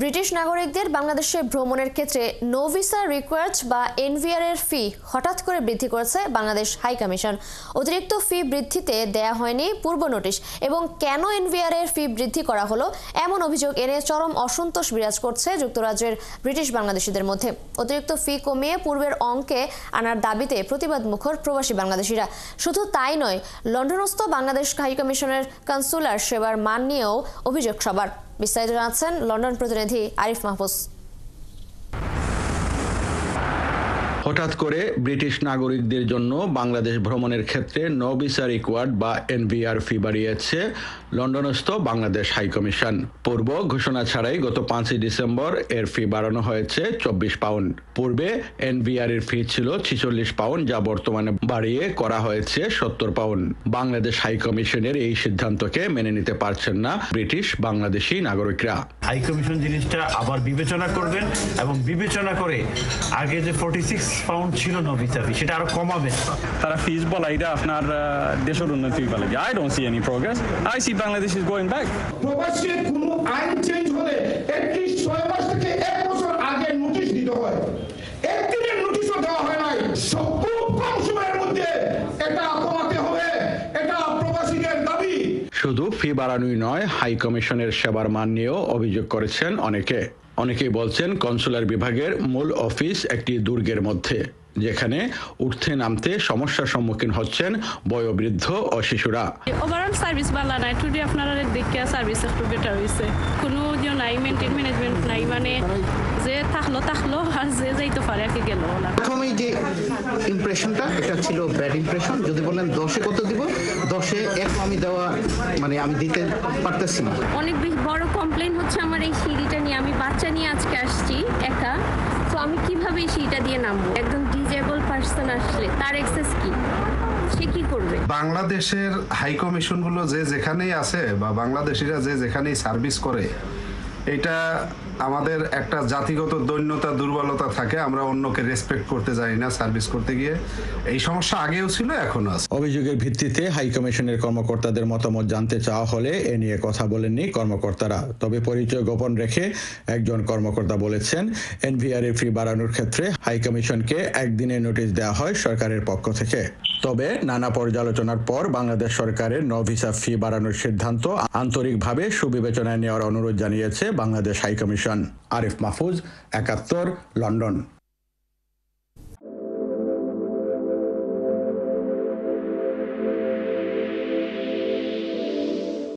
British নাগরিকদের বাংলাদেশে ভ্রমণের ক্ষেত্রে নো ভিসা রিকোয়ার্ড বা এনভিআর এর ফি হঠাৎ করে বৃদ্ধি করেছে বাংলাদেশ হাই কমিশন। অতিরিক্ত ফি বৃদ্ধিতে দেয়া হয়নি পূর্ব নোটিশ এবং কেন এনভিআর এর ফি বৃদ্ধি করা হলো এমন অভিযোগ এনে চরম অসন্তোষ বিরাজ করছে যুক্তরাজ্যের ব্রিটিশ বাংলাদেশিদের মধ্যে। অতিরিক্ত ফি কমিয়ে পূর্বের অঙ্কে আনার দাবিতে প্রতিবাদ মুখর প্রবাসী বাংলাদেশিরা। শুধু তাই নয়, লন্ডনস্থ বাংলাদেশ হাই কমিশনের কনসুলার সেবার মান নিয়েও অভিযোগ সবার। বিস্তারিত জানাচ্ছেন লন্ডন প্রতিনিধি আরিফ মাহফুজ। হঠাৎ করে ব্রিটিশ নাগরিকদের জন্য বাংলাদেশ ভ্রমণের ক্ষেত্রে নো ভিসা রিকোয়ার্ড বা এনভিআর ফি বাড়িয়েছে লন্ডনস্থ বাংলাদেশ হাই কমিশন। পূর্ব ঘোষণা ছাড়াই গত 5 ডিসেম্বর এর ফি বাড়ানো হয়েছে 24 পাউন্ড। পূর্বে এনভিআর এর ফি ছিল 46 পাউন্ড, যা বর্তমানে বাড়িয়ে করা হয়েছে 70 পাউন্ড। বাংলাদেশ হাই কমিশনের এই সিদ্ধান্তকে মেনে নিতে পারছেন না ব্রিটিশ বাংলাদেশি নাগরিকরা। হাই কমিশন জিনিসটা আবার বিবেচনা করবেন এবং বিবেচনা করে আগে যে 46 পাউন্ড ছিল নো ভিসা ফি সেটা আরো কমাবে। তারা ফিস বলা এটা আপনার দেশের উন্নতি বলে। I don't see any progress. I see Bangladesh is going back. প্রবাসীর কোনো আইন চেঞ্জ হলে এটলিস্ট 6 মাস থেকে 1 বছর আগে নোটিশ দিতে হয়। একদিনের নোটিশও দেওয়া হয় নাই। খুব কম সময়ের মধ্যে এটা কমাতে হবে, এটা প্রবাসীদের দাবি। শুধু ফি বাড়ানোই নয়, হাই কমিশনের সেবার মান নিয়েও অভিযোগ করেছেন অনেকেই বলছেন কনসুলার বিভাগের মূল অফিস একটি দুর্গের মধ্যে, যেখানে উঠতে নামতে সমস্যার সম্মুখীন হচ্ছেন বয়োবৃদ্ধ ও শিশুরা। ওভারঅল সার্ভিস ভালো নাই, টুডে আপনারা দেখে সার্ভিস একটু বেটার হয়েছে। কোনো নাই মেনটেন ম্যানেজমেন্ট নাই, মানে যে থাকলো আর যে যাইতে পারে একে গেল না। প্রথমেই যে ইমপ্রেশনটা এটা ছিল ব্যাড ইমপ্রেশন। যদি বলেন 10-এ কত দিব, 10-এ 1 আমি দেওয়া মানে আমি দিতে পারতেছি না। অনেক বড় কমপ্লেইন হচ্ছে আমার এই সিঁড়িটা নিয়ে। আমি বাচ্চা নিয়ে আজকে আসছি একা, তো আমি কিভাবে এই সিঁড়িটা দিয়ে নামবো? একজন ডিজেবল পার্সন আসলে তার অ্যাক্সেস কি, সে কি করবে? বাংলাদেশের হাই কমিশনগুলো যে যেখানেই আছে বা বাংলাদেশিরা যে যেখানেই সার্ভিস করে, এটা আমাদের একটা জাতিগত দৈন্যতা দুর্বলতা থাকে। আমরা অন্যকে রেসপেক্ট করতে জানি না সার্ভিস করতে গিয়ে। এই সমস্যা আগেও ছিল, এখনো আছে। অভিযোগের ভিত্তিতে হাই কমিশনের কর্মকর্তাদের মতামত জানতে চাওয়া হলে এ নিয়ে কথা বলেননি কর্মকর্তারা। তবে পরিচয় গোপন রেখে একজন কর্মকর্তা বলেছেন, এনভিআর এর ফি বাড়ানোর ক্ষেত্রে হাই কমিশনকে একদিনের নোটিশ দেওয়া হয় সরকারের পক্ষ থেকে। তবে নানা পর্যালোচনার পর বাংলাদেশ সরকারের নো ভিসা ফি বাড়ানোর সিদ্ধান্ত আন্তরিকভাবে সুবিবেচনায় নেওয়ার অনুরোধ জানিয়েছে Bangladesh high commission. Arif Mahfuz, 71, London.